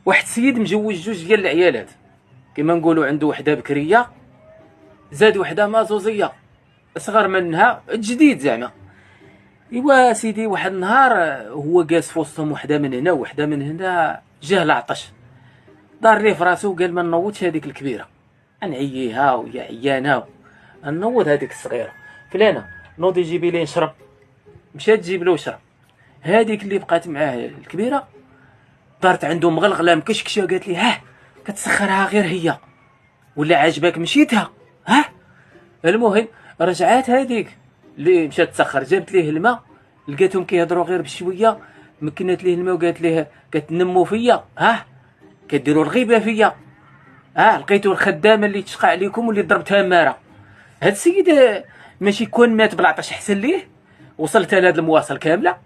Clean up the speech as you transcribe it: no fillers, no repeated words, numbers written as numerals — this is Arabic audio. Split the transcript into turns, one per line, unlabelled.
واحد السيد مجوج جوج ديال العيالات، كما نقولوا عنده وحده بكريه زاد وحده مازوزيه صغر منها جديد زعما. ايوا سيدي واحد النهار هو جالس في وسطهم وحده من هنا وحده من هنا، جاه العطش دار ليه في راسو وقال ما نوضش هذيك الكبيره، نعييها ويا عيانه نوض هذيك الصغيره. فلانه نوضي جيبي لي نشرب. مشات تجيب له شرب. هذيك اللي بقات معاه الكبيره دارت عنده مغلغله مكشكشه، قالت لي ها كتسخرها غير هي ولا عاجبك مشيتها ها. المهم رجعات هذيك اللي مشات تسخر جابت ليه الماء، لقيتهم كيهضروا غير بشويه، مكنت ليه الماء وقالت ليه كتنموا فيا ها، كديروا الغيبه فيا ها، لقيتوا الخدامه اللي تشقى عليكم واللي ضربتها ماره. هاد السيد ماشي كون مات بالعطش احسن ليه. وصلت لهاد المواصل كامله.